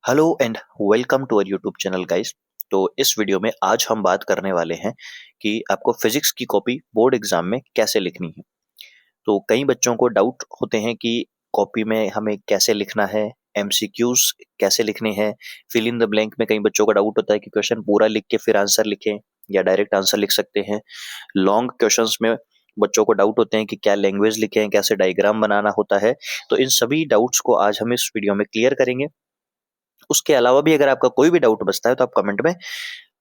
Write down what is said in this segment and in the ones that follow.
Hello and welcome to our YouTube channel guys. तो इस video में आज हम बात करने वाले हैं कि आपको फिजिक्स की कॉपी बोर्ड एग्जाम में कैसे लिखनी है। तो कई बच्चों को डाउट होते हैं कि कॉपी में हमें कैसे लिखना है, एमसीक्यूज कैसे लिखने हैं, फिल इन द ब्लैंक में कई बच्चों का डाउट होता है कि क्वेश्चन पूरा लिख के फिर आंसर लिखें या डायरेक्ट आंसर लिख सकते हैं। लॉन्ग क्वेश्चंस में बच्चों को डाउट होते हैं कि क्या लैंग्वेज लिखें, कैसे डायग्राम बनाना होता है। तो इन सभी डाउट्स को आज हम इस वीडियो में क्लियर करेंगे। उसके अलावा भी अगर आपका कोई भी डाउट बचता है तो आप कमेंट में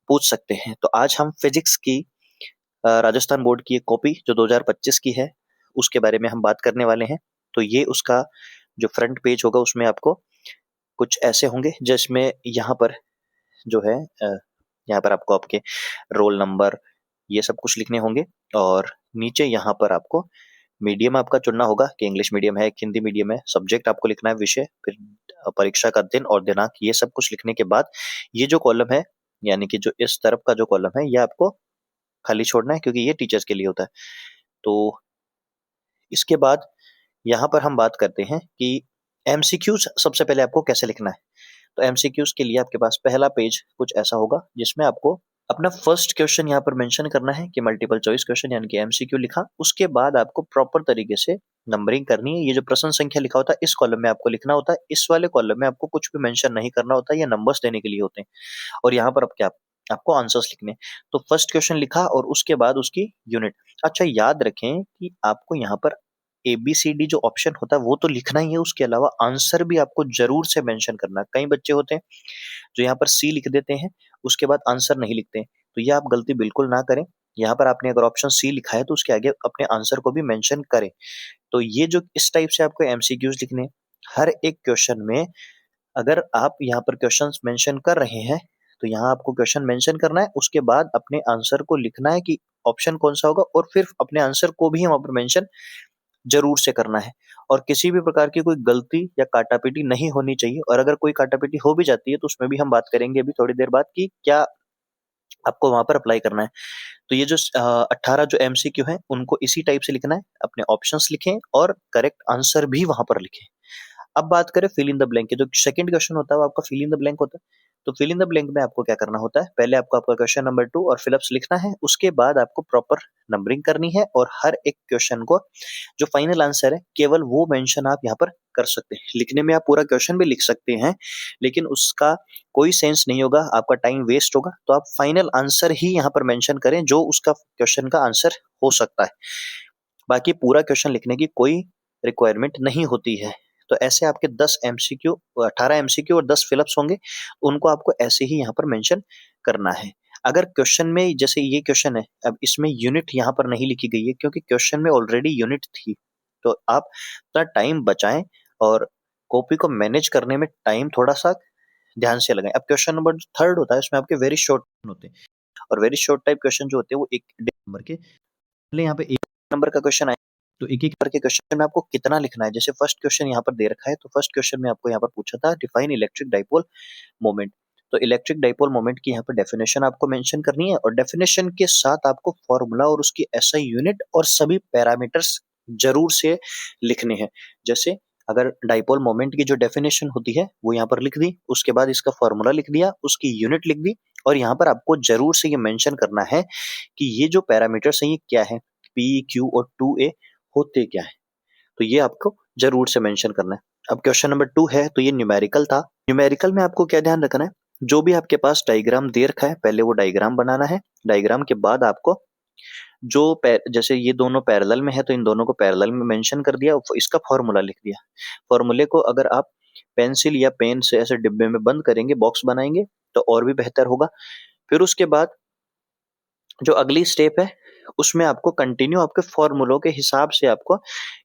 पूछ सकते हैं। तो आज हम फिजिक्स की राजस्थान बोर्ड की एक कॉपी जो 2025 की है उसके बारे में हम बात करने वाले हैं। तो ये उसका जो फ्रंट पेज होगा उसमें आपको कुछ ऐसे होंगे जिसमें यहाँ पर जो है यहाँ पर आपको आपके रोल नंबर ये सब कुछ लिखने होंगे। और नीचे यहाँ पर आपको मीडियम आपका चुनना होगा कि इंग्लिश मीडियम है कि हिंदी मीडियम है, सब्जेक्ट आपको लिखना है, विषय, फिर परीक्षा का दिन और दिनांक। ये सब कुछ लिखने के बाद ये जो कॉलम है यानी कि जो इस तरफ का जो कॉलम है ये आपको खाली छोड़ना है क्योंकि ये टीचर्स के लिए होता है। तो इसके बाद यहाँ पर हम बात करते हैं कि एमसीक्यूज सबसे पहले आपको कैसे लिखना है। तो एमसीक्यूज के लिए आपके पास पहला पेज कुछ ऐसा होगा जिसमें आपको अपना फर्स्ट क्वेश्चन यहाँ पर मेंशन करना है कि मल्टीपल चॉइस क्वेश्चन यानी कि एमसीक्यू लिखा। उसके बाद आपको प्रॉपर तरीके से नंबरिंग करनी है। ये जो प्रश्न संख्या लिखा होता है इस कॉलम में आपको लिखना होता है, इस वाले कॉलम में आपको कुछ भी मेंशन नहीं करना होता है, ये नंबर्स देने के लिए होते हैं। और यहाँ पर अब क्या आपको आंसर्स लिखने। तो फर्स्ट क्वेश्चन लिखा और उसके बाद उसकी यूनिट। अच्छा याद रखें कि आपको यहाँ पर ABCD जो ऑप्शन होता है वो तो लिखना ही है, उसके अलावा आंसर भी आपको जरूर से मेंशन करना है। कई बच्चे होते हैं जो यहाँ पर सी लिख देते हैं उसके बाद आंसर नहीं लिखते हैं, तो ये आप गलती बिल्कुल ना करें। यहाँ पर आपने अगर ऑप्शन सी लिखा है तो उसके आगे अपने आंसर को भी मेंशन करें। तो ये जो इस टाइप से आपको एमसीक्यूज लिखने हर एक क्वेश्चन में अगर आप यहाँ पर क्वेश्चंस मेंशन कर रहे हैं तो यहाँ आपको क्वेश्चन मेंशन करना है, उसके बाद अपने आंसर को लिखना है कि ऑप्शन कौन सा होगा और फिर अपने आंसर को भी वहां पर मेंशन जरूर से करना है। और किसी भी प्रकार की कोई गलती या काटापीटी नहीं होनी चाहिए, और अगर कोई काटापीटी हो भी जाती है तो उसमें भी हम बात करेंगे अभी थोड़ी देर बाद कि क्या आपको वहां पर अप्लाई करना है। तो ये जो 18 जो एमसीक्यू हैं उनको इसी टाइप से लिखना है, अपने ऑप्शंस लिखें और करेक्ट आंसर भी वहां पर लिखें। अब बात करें फिल इन द ब्लैंक की, जो सेकंड क्वेश्चन होता है वो आपका फिल इन द ब्लैंक होता है। तो फिल इन द ब्लैंक में आपको क्या करना होता है, पहले आपको आपका क्वेश्चन नंबर 2 और फिलअप्स लिखना है, उसके बाद आपको प्रॉपर नंबरिंग करनी है और हर एक क्वेश्चन को जो फाइनल आंसर है केवल वो मेंशन आप यहाँ पर कर सकते हैं। लिखने में आप पूरा क्वेश्चन भी लिख सकते हैं लेकिन उसका कोई सेंस नहीं होगा, आपका टाइम वेस्ट होगा। तो आप फाइनल आंसर ही यहाँ पर मेंशन करें जो उसका क्वेश्चन का आंसर हो सकता है। बाकी पूरा क्वेश्चन लिखने की कोई रिक्वायरमेंट नहीं होती है। तो ऐसे आपके 10 एमसीक्यू, 18 एमसीक्यू और 10 फिलअप्स होंगे, उनको आपको ऐसे ही यहाँ पर मेंशन करना है। अगर क्वेश्चन में जैसे ये क्वेश्चन है, अब इसमें यूनिट यहाँ पर नहीं लिखी गई है क्योंकि क्वेश्चन में ऑलरेडी यूनिट थी। तो आप थोड़ा टाइम बचाएं और कॉपी को मैनेज करने में टाइम थोड़ा सा ध्यान से लगाएं। अब क्वेश्चन नंबर थर्ड होता है उसमें आपके वेरी शॉर्ट होते हैं, और वेरी शॉर्ट टाइप क्वेश्चन जो होते हैं वो एक नंबर के, पहले यहाँ पे एक नंबर का क्वेश्चन आए तो एक एक करके क्वेश्चन में आपको कितना लिखना है। जैसे फर्स्ट क्वेश्चन यहाँ पर दे रखा है तो फर्स्ट क्वेश्चन में आपको यहाँ पर पूछा था डिफाइन इलेक्ट्रिक डाइपोल मोमेंट। तो इलेक्ट्रिक डाइपोल मोमेंट की यहाँ पर डेफिनेशन आपको मेंशन करनी है और डेफिनेशन के साथ आपको फॉर्मूला और उसकी एसआई यूनिट और सभी पैरामीटर्स जरूर से लिखने हैं। जैसे अगर डाइपोल मोमेंट की जो डेफिनेशन होती है वो यहाँ पर लिख दी, उसके बाद इसका फॉर्मूला लिख दिया, उसकी यूनिट लिख दी, और यहाँ पर आपको जरूर से ये मेंशन करना है कि ये जो पैरामीटर्स हैं ये क्या है, पी क्यू और 2A होते क्या है। तो ये आपको जरूर से मेंशन करना है। अब क्वेश्चन नंबर 2 है तो ये न्यूमेरिकल था। न्यूमेरिकल में आपको क्या ध्यान रखना है, जो भी आपके पास डायग्राम दे रखा है पहले वो डायग्राम बनाना है। डायग्राम के बाद आपको जो जैसे ये दोनों पैरेलल में है तो इन दोनों को पैरेलल में मेंशन कर दिया, इसका फॉर्मूला लिख दिया। फॉर्मूले को अगर आप पेंसिल या पेन से ऐसे डिब्बे में बंद करेंगे, बॉक्स बनाएंगे, तो और भी बेहतर होगा। फिर उसके बाद जो अगली स्टेप है उसमें आपको कंटिन्यू आपके फॉर्मूलों के हिसाब से आपको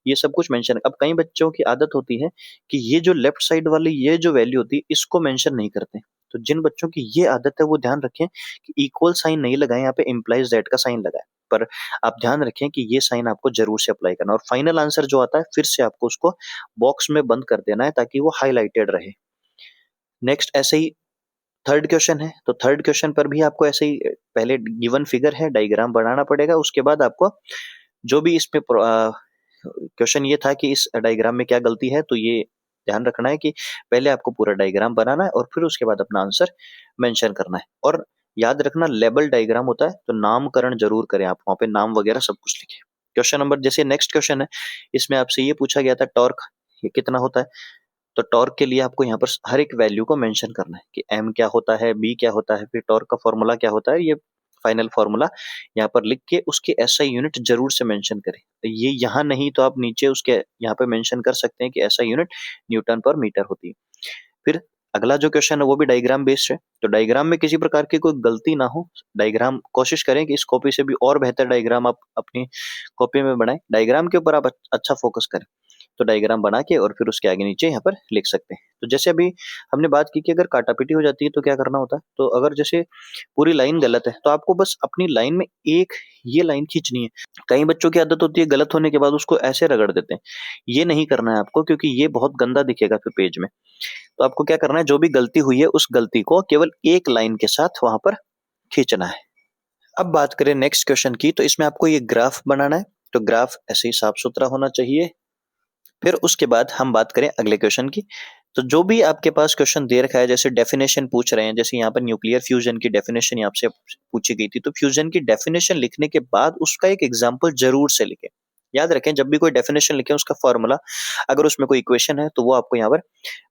ये सब कुछ मेंशन। अब कई बच्चों की आदत होती है कि ये जो लेफ्ट साइड वाली ये जो वैल्यू होती है इसको मेंशन नहीं करते। तो जिन बच्चों की ये आदत है वो ध्यान रखें कि इक्वल साइन नहीं लगाएं, यहाँ पे इम्प्लाइज दैट का साइन लगाएं। पर आप ध्यान रखें कि ये साइन आपको जरूर से अप्लाई करना, और फाइनल आंसर जो आता है फिर से आपको उसको बॉक्स में बंद कर देना है ताकि वो हाईलाइटेड रहे। नेक्स्ट ऐसे ही थर्ड क्वेश्चन है तो थर्ड क्वेश्चन पर भी आपको ऐसे ही पहले गिवन फिगर है डायग्राम बनाना पड़ेगा। उसके बाद आपको जो भी इसमें क्वेश्चन ये था कि इस डायग्राम में क्या गलती है, तो ये ध्यान रखना है कि पहले आपको पूरा डायग्राम बनाना है और फिर उसके बाद अपना आंसर मेंशन करना है। और याद रखना लेबल डायग्राम होता है तो नामकरण जरूर करें, आप वहाँ पे नाम वगैरह सब कुछ लिखें। क्वेश्चन नंबर, जैसे नेक्स्ट क्वेश्चन है, इसमें आपसे ये पूछा गया था टॉर्क ये कितना होता है। तो टॉर्क के लिए आपको यहाँ पर हर एक वैल्यू को मेंशन करना है कि एम क्या होता है, बी क्या होता है, फिर टॉर्क का फॉर्मूला क्या होता है, ये फाइनल फॉर्मूला यहाँ पर लिख के उसके एसआई यूनिट जरूर से मेंशन करें। तो ये यहाँ नहीं तो आप नीचे उसके यहाँ पे मेंशन कर सकते हैं कि एसआई यूनिट न्यूटन पर मीटर होती है। फिर अगला जो क्वेश्चन है वो भी डायग्राम बेस्ड है, तो डायग्राम में किसी प्रकार की कोई गलती ना हो। डायग्राम कोशिश करें कि इस कॉपी से भी और बेहतर डायग्राम आप अपनी कॉपी में बनाएं, डायग्राम के ऊपर आप अच्छा फोकस करें। तो डायग्राम बना के और फिर उसके आगे नीचे यहाँ पर लिख सकते हैं। तो जैसे अभी हमने बात की कि अगर काटापीटी हो जाती है तो क्या करना होता है, तो अगर जैसे पूरी लाइन गलत है तो आपको बस अपनी लाइन में एक ये लाइन खींचनी है। कई बच्चों की आदत होती है गलत होने के बाद उसको ऐसे रगड़ देते हैं, ये नहीं करना है आपको, क्योंकि ये बहुत गंदा दिखेगा फिर पेज में। तो आपको क्या करना है, जो भी गलती हुई है उस गलती को केवल एक लाइन के साथ वहां पर खींचना है। अब बात करें नेक्स्ट क्वेश्चन की, तो इसमें आपको ये ग्राफ बनाना है। तो ग्राफ ऐसे ही साफ सुथरा होना चाहिए। फिर उसके बाद हम बात करें अगले क्वेश्चन की। तो जो भी आपके पास क्वेश्चन दे रखा है, जैसे डेफिनेशन पूछ रहे हैं, जैसे यहाँ पर न्यूक्लियर फ्यूजन की डेफिनेशन आपसे पूछी गई थी, तो फ्यूजन की डेफिनेशन लिखने के बाद उसका एक एग्जाम्पल जरूर से लिखें। याद रखें जब भी कोई डेफिनेशन लिखें उसका फॉर्मूला, अगर उसमें कोई इक्वेशन है तो वो आपको यहाँ पर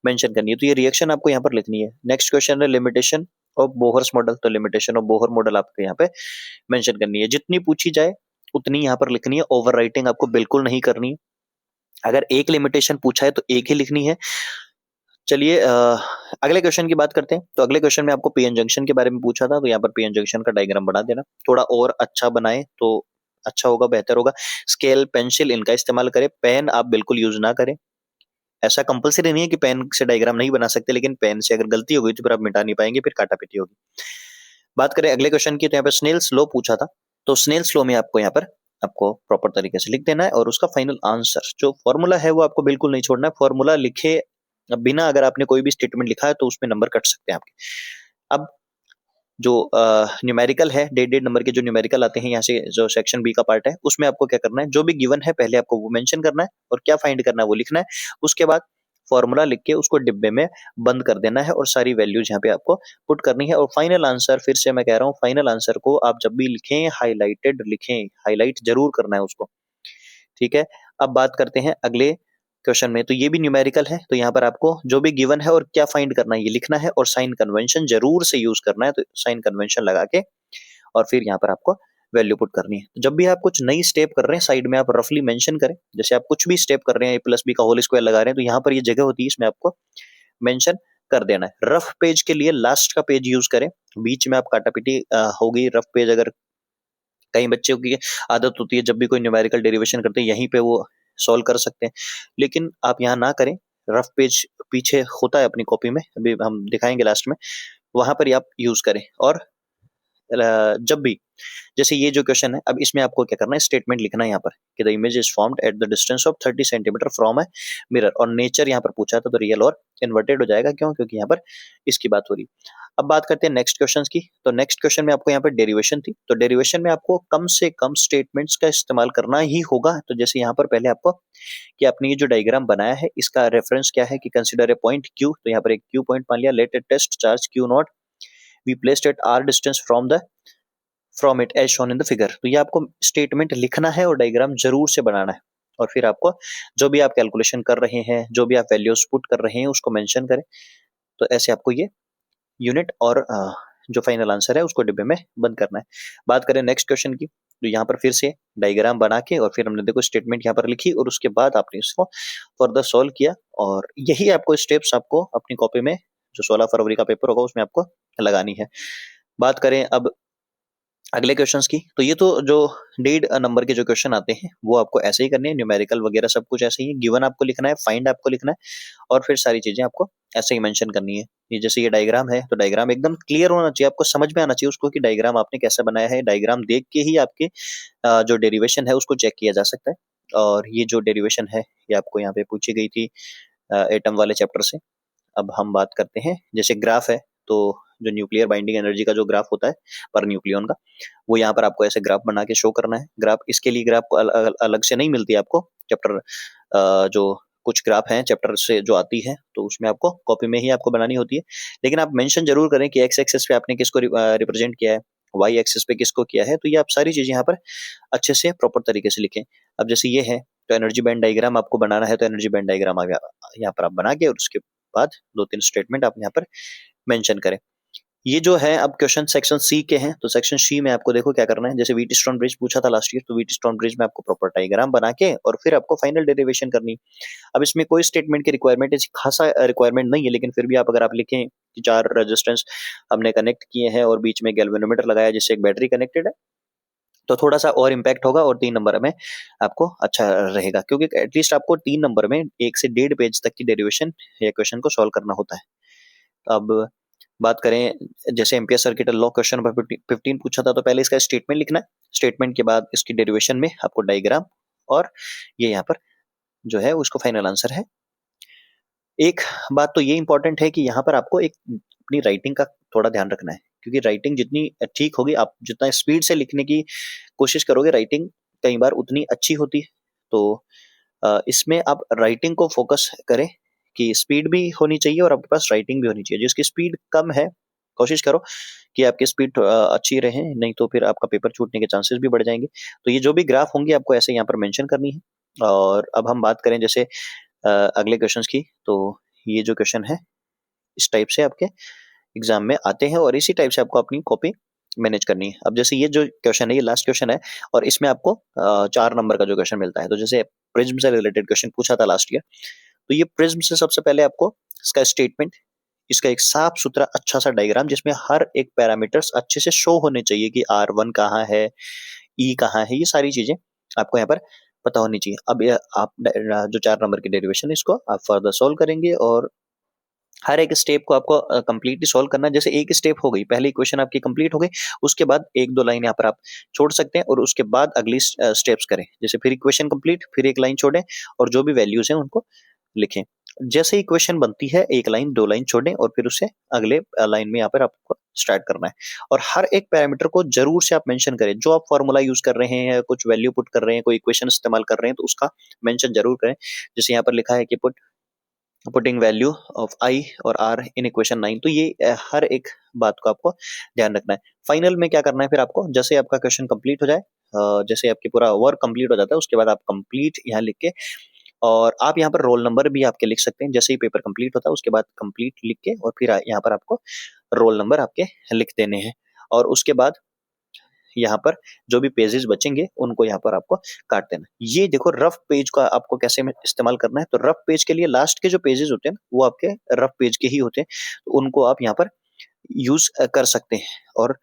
मेंशन करनी है। तो ये रिएक्शन आपको यहाँ पर लिखनी है। नेक्स्ट क्वेश्चन है लिमिटेशन ऑफ बोहर्स मॉडल, तो लिमिटेशन ऑफ बोहर मॉडल आपको यहाँ पे मेंशन करनी है। जितनी पूछी जाए उतनी यहाँ पर लिखनी है, ओवर राइटिंग आपको बिल्कुल नहीं करनी है। अगर एक लिमिटेशन पूछा है तो एक ही लिखनी है। चलिए अगले क्वेश्चन की बात करते हैं। तो अगले क्वेश्चन में आपको पीएन जंक्शन के बारे में पूछा था, तो यहाँ पर पीएन जंक्शन का डायग्राम बना देना, थोड़ा और अच्छा बनाए तो अच्छा होगा, बेहतर होगा। स्केल पेंसिल इनका इस्तेमाल करें, पेन आप बिल्कुल यूज ना करें। ऐसा कंपलसरी नहीं है कि पेन से डायग्राम नहीं बना सकते, लेकिन पेन से अगर गलती हो गई तो फिर आप मिटा नहीं पाएंगे, फिर काटापीटी होगी। बात करें अगले क्वेश्चन की, तो यहाँ पर स्नेल्स लॉ पूछा था। तो स्नेल्स लॉ में आपको यहाँ पर आपको प्रॉपर तरीके से लिख देना है और उसका फाइनल आंसर जो फॉर्मूला है वो आपको बिल्कुल नहीं छोड़ना है। फॉर्मूला लिखे बिना अगर आपने कोई भी स्टेटमेंट लिखा है तो उसमें नंबर कट सकते हैं आपके। अब जो न्यूमेरिकल है, डेढ़ डेढ़ नंबर के जो न्यूमेरिकल आते हैं यहाँ से, जो सेक्शन बी का पार्ट है, उसमें आपको क्या करना है, जो भी गिवन है पहले आपको वो मेंशन करना है और क्या फाइंड करना है वो लिखना है। उसके बाद फॉर्मूला लिख के उसको डिब्बे में बंद कर देना है और सारी वैल्यूज यहाँ पे आपको पुट करनी है। और फाइनल आंसर, फिर से मैं कह रहा हूँ, फाइनल आंसर को आप जब भी लिखें हाईलाइटेड लिखें, हाईलाइट जरूर करना है उसको। ठीक है। अब बात करते हैं अगले क्वेश्चन में। तो ये भी न्यूमेरिकल है, तो यहाँ पर आपको जो भी गिवन है और क्या फाइंड करना है ये लिखना है और साइन कन्वेंशन जरूर से यूज करना है। तो साइन कन्वेंशन लगा के और फिर यहाँ पर आपको वैल्यू पुट करनी है। जब भी आप कुछ नई स्टेप कर रहे हैं साइड में आप रफली मेंशन करें। जैसे आप कुछ भी स्टेप कर रहे हैं, प्लस बी का होल स्क्वायर लगा रहे हैं, तो यहाँ पर ये जगह होती है, इसमें आपको मेंशन कर देना है। रफ पेज के लिए लास्ट का पेज यूज करें, बीच में आप काटापीटी होगी। रफ पेज अगर कई बच्चों की आदत होती है जब भी कोई न्यूमेरिकल डेरिवेशन करते हैं यहीं पे वो सॉल्व कर सकते हैं, लेकिन आप यहाँ ना करें। रफ पेज पीछे होता है अपनी कॉपी में, अभी हम दिखाएंगे लास्ट में, वहां पर ही आप यूज करें। और जब भी जैसे ये जो क्वेश्चन है, अब इसमें आपको क्या करना है, स्टेटमेंट लिखना है यहाँ पर कि the image is formed at the distance of 30 centimetre from a mirror. और नेचर यहाँ पर पूछा था तो रियल और इन्वर्टेड हो जाएगा, क्यों, क्योंकि यहाँ पर इसकी बात हो रही। अब बात करते हैं नेक्स्ट क्वेश्चन की। तो नेक्स्ट क्वेश्चन में आपको यहाँ पर डेरिवेशन थी, तो डेरिवेशन में आपको कम से कम स्टेटमेंट्स का इस्तेमाल करना ही होगा। तो जैसे यहाँ पर पहले आपको कि आपने ये जो डायग्राम बनाया है इसका रेफरेंस क्या है, कि कंसिडर ए पॉइंट क्यू, तो यहाँ पर एक क्यू पॉइंट मान लिया, let it test charge Q not we placed at R distance from it as shown in the figure. तो ये आपको स्टेटमेंट लिखना है और डायग्राम जरूर से बनाना है। और फिर आपको जो भी आप कैलकुलेशन कर रहे हैं, जो भी आप वैल्यूज पुट कर रहे हैं उसको मेंशन करें। तो ऐसे आपको ये यूनिट और जो फाइनल आंसर है उसको डिब्बे में बंद करना है। बात करें नेक्स्ट क्वेश्चन की, तो यहाँ पर फिर से डायग्राम बना के और फिर हमने देखो स्टेटमेंट यहाँ पर लिखी और उसके बाद आपने इसको फर्दर सॉल्व किया। और यही आपको स्टेप्स आपको अपनी कॉपी में जो 16 फरवरी का पेपर होगा उसमें आपको लगानी है। बात करें अब अगले क्वेश्चंस की, तो ये तो जो 1.5 नंबर के जो क्वेश्चन आते हैं वो आपको ऐसे ही करने हैं, न्यूमेरिकल वगैरह सब कुछ ऐसे ही है। गिवन आपको लिखना है, फाइंड आपको लिखना है और फिर सारी चीजें आपको ऐसे ही मेंशन करनी है। ये जैसे ये डायग्राम है तो डायग्राम एकदम क्लियर होना चाहिए, आपको समझ में आना चाहिए उसको कि डायग्राम आपने कैसे बनाया है। डायग्राम देख के ही आपके जो डेरिवेशन है उसको चेक किया जा सकता है। और ये जो डेरिवेशन है ये आपको यहाँ पे पूछी गई थी एटम वाले चैप्टर से। अब हम बात करते हैं, जैसे ग्राफ है, तो जो न्यूक्लियर बाइंडिंग एनर्जी का जो ग्राफ होता है पर न्यूक्लियन का, वो यहाँ पर आपको ऐसे ग्राफ बना के शो करना है। ग्राफ इसके लिए ग्राफ को अलग से नहीं मिलती आपको, चैप्टर जो कुछ ग्राफ हैं चैप्टर से जो आती है, तो उसमें आपको कॉपी में ही आपको बनानी होती है, लेकिन आप मेंशन जरूर करें कि एक्स एक्सेस पे आपने किसको रिप्रेजेंट किया है, वाई एक्सेस पे किसको किया है। तो ये आप सारी चीजें यहाँ पर अच्छे से प्रॉपर तरीके से लिखें। अब जैसे ये है तो एनर्जी बैंड डायग्राम आपको बनाना है, तो एनर्जी बैंड डायग्राम आप यहाँ पर आप बना के, और उसके बाद 2-3 स्टेटमेंट आप यहाँ पर मेंशन करें। ये जो है अब क्वेश्चन सेक्शन सी के हैं, तो सेक्शन सी में आपको देखो क्या करना है। जैसे व्हीटस्टोन ब्रिज पूछा था लास्ट ईयर, तो व्हीटस्टोन ब्रिज में आपको प्रॉपर डायग्राम बना के और फिर आपको फाइनल डेरिवेशन करनी। अब इसमें कोई स्टेटमेंट की रिक्वायरमेंट ऐसी खासा रिक्वायरमेंट नहीं है, लेकिन फिर भी आप अगर आप लिखें कि 4 रेजिस्टेंस हमने कनेक्ट किए हैं और बीच में गैल्वेनोमीटर लगाया जिससे एक बैटरी कनेक्टेड है, तो थोड़ा सा और इम्पैक्ट होगा और 3 नंबर में आपको अच्छा रहेगा, क्योंकि एटलीस्ट आपको 3 नंबर में 1 से 1.5 पेज तक की डेरिवेशन या क्वेश्चन को सॉल्व करना होता है। अब बात करें जैसे ampere circuit law question number 15 पूछा था, तो पहले इसका स्टेटमेंट लिखना है, स्टेटमेंट के बाद इसकी डेरिवेशन में आपको डायग्राम, और ये यहाँ पर जो है उसको फाइनल आंसर है। एक बात तो ये इंपॉर्टेंट है कि यहाँ पर आपको एक अपनी राइटिंग का थोड़ा ध्यान रखना है, क्योंकि राइटिंग जितनी ठीक होगी, आप जितना स्पीड से लिखने की कोशिश करोगे, राइटिंग कई बार उतनी अच्छी होती है। तो इसमें आप राइटिंग को फोकस करें कि स्पीड भी होनी चाहिए और आपके पास राइटिंग भी होनी चाहिए। जिसकी स्पीड कम है, कोशिश करो कि आपकी स्पीड अच्छी रहे, नहीं तो फिर आपका पेपर छूटने के चांसेस भी बढ़ जाएंगे। तो ये जो भी ग्राफ होंगे आपको ऐसे यहाँ पर मेंशन करनी है। और अब हम बात करें जैसे अगले क्वेश्चंस की, तो ये जो क्वेश्चन है इस टाइप से आपके एग्जाम में आते हैं और इसी टाइप से आपको अपनी कॉपी मैनेज करनी है। अब जैसे ये जो क्वेश्चन है ये लास्ट क्वेश्चन है और इसमें आपको 4 नंबर का जो क्वेश्चन मिलता है। तो जैसे प्रिज्म से रिलेटेड क्वेश्चन पूछा था लास्ट ईयर, तो ये प्रिज्म से सबसे पहले आपको इसका स्टेटमेंट, इसका एक साफ सुथरा अच्छा सा डायग्राम जिसमें हर एक पैरामीटर्स अच्छे से शो होने चाहिए कि R1 कहाँ है, ई कहाँ है, ये सारी चीजें आपको यहाँ पर पता होनी चाहिए। अब आप जो 4 नंबर की डेरिवेशन है इसको आप फर्दर सॉल्व करेंगे और हर एक स्टेप को आपको कंप्लीटली सॉल्व करना है। जैसे एक स्टेप हो गई, पहली इक्वेशन आपकी कंप्लीट हो गई, उसके बाद 1-2 लाइन यहाँ पर आप छोड़ सकते हैं और उसके बाद अगली स्टेप्स करें। जैसे फिर इक्वेशन कंप्लीट, फिर एक लाइन छोड़ें और जो भी वैल्यूज हैं उनको लिखें। जैसे ही इक्वेशन बनती है 1 लाइन 2 लाइन छोड़ें और फिर उससे अगले लाइन में यहाँ पर आपको स्टार्ट करना है। और हर एक पैरामीटर को जरूर से आप मेंशन करें। जो आप फॉर्मूला यूज कर रहे हैं, कुछ वैल्यू पुट कर रहे हैं, कोई इक्वेशन इस्तेमाल कर रहे हैं, तो उसका मेंशन जरूर करें। जैसे यहाँ पर लिखा है कि पुटिंग वैल्यू ऑफ आई और आर इन इक्वेशन 9, तो ये हर एक बात को आपको ध्यान रखना है। फाइनल में क्या करना है फिर आपको, जैसे आपका क्वेश्चन कंप्लीट हो जाए, जैसे आपकी पूरा वर्क कंप्लीट हो जाता है, उसके बाद आप कंप्लीट यहाँ लिख के, और आप यहाँ पर रोल नंबर भी आपके लिख सकते हैं। जैसे ही पेपर कंप्लीट होता है उसके बाद कंप्लीट लिख के और फिर यहाँ पर आपको रोल नंबर आपके लिख देने हैं। और उसके बाद यहाँ पर जो भी पेजेस बचेंगे उनको यहाँ पर आपको काट देना। ये देखो रफ पेज का आपको कैसे में इस्तेमाल करना है। तो रफ पेज के लिए लास्ट के जो पेजेस होते हैं वो आपके रफ पेज के ही होते हैं, तो उनको आप यहाँ पर यूज कर सकते हैं। और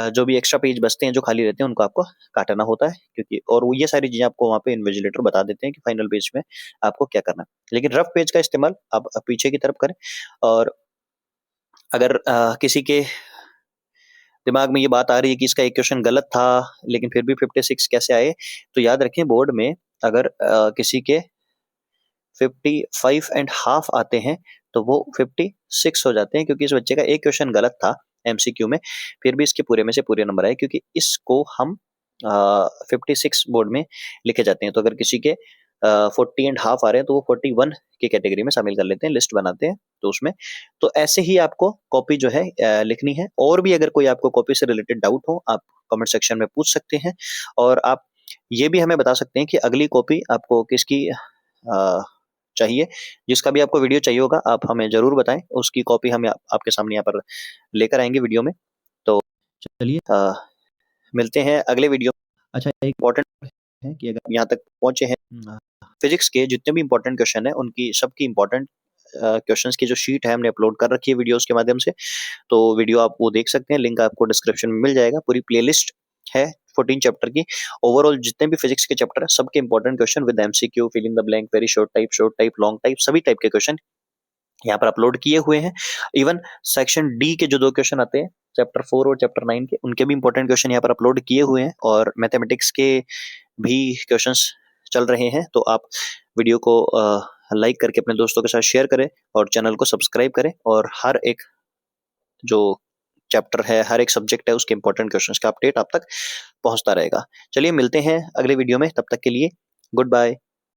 जो भी एक्स्ट्रा पेज बचते हैं जो खाली रहते हैं उनको आपको काटना होता है, क्योंकि और वो ये सारी चीजें आपको वहाँ पे इन्विजिलेटर बता देते हैं कि फाइनल पेज में आपको क्या करना है। लेकिन रफ पेज का इस्तेमाल आप पीछे की तरफ करें। और अगर किसी के दिमाग में ये बात आ रही है कि इसका एक क्वेश्चन गलत था लेकिन फिर भी 56 कैसे आए, तो याद रखें बोर्ड में अगर किसी के 55.5 आते हैं तो वो 56 हो जाते हैं, क्योंकि इस बच्चे का एक क्वेश्चन गलत था एमसीक्यू में, फिर भी इसके पूरे में से पूरे नंबर आए, क्योंकि इसको हम 56 बोर्ड में लिखे जाते हैं। तो अगर किसी के 40.5 आ रहे हैं तो वो 41 की कैटेगरी में शामिल कर लेते हैं, लिस्ट बनाते हैं तो उसमें। तो ऐसे ही आपको कॉपी जो है लिखनी है। और भी अगर कोई आपको कॉपी से रिलेटेड डाउट हो आप कमेंट सेक्शन में पूछ सकते हैं, और आप ये भी हमें बता सकते हैं कि अगली कॉपी आपको किसकी चाहिए। जिसका भी आपको वीडियो चाहिए होगा आप हमें जरूर बताएं, उसकी कॉपी हम आपके सामने यहाँ पर लेकर आएंगे वीडियो में। तो चलिए मिलते हैं अगले वीडियो। अच्छा, एक इम्पोर्टेंट है कि अगर यहाँ तक पहुंचे हैं, फिजिक्स के जितने भी इंपॉर्टेंट क्वेश्चन है उनकी सबकी इंपॉर्टेंट क्वेश्चंस की जो शीट है हमने अपलोड कर रखी है वीडियोस के माध्यम से, तो वीडियो आप वो देख सकते हैं, लिंक आपको डिस्क्रिप्शन में मिल जाएगा। पूरी प्लेलिस्ट है 14 चैप्टर की। ओवरऑल जितने भी फिजिक्स के चैप्टर है सबके important question with MCQ, fill in the blank, very short type, long type, सभी टाइप के क्वेश्चन यहाँ पर अपलोड किए हुए हैं। इवन सेक्शन डी के जो 2 क्वेश्चन आते हैं चैप्टर 4 और चैप्टर 9 के, उनके भी इंपॉर्टेंट क्वेश्चन यहाँ पर अपलोड किए हुए हैं, और मैथमेटिक्स के भी क्वेश्चंस चल रहे हैं। तो आप वीडियो को लाइक करके अपने दोस्तों के साथ शेयर करें और चैनल को सब्सक्राइब करें, और हर एक जो चैप्टर है, हर एक सब्जेक्ट है, उसके इंपॉर्टेंट क्वेश्चंस का अपडेट आप तक पहुंचता रहेगा। चलिए मिलते हैं अगले वीडियो में, तब तक के लिए गुड बाय।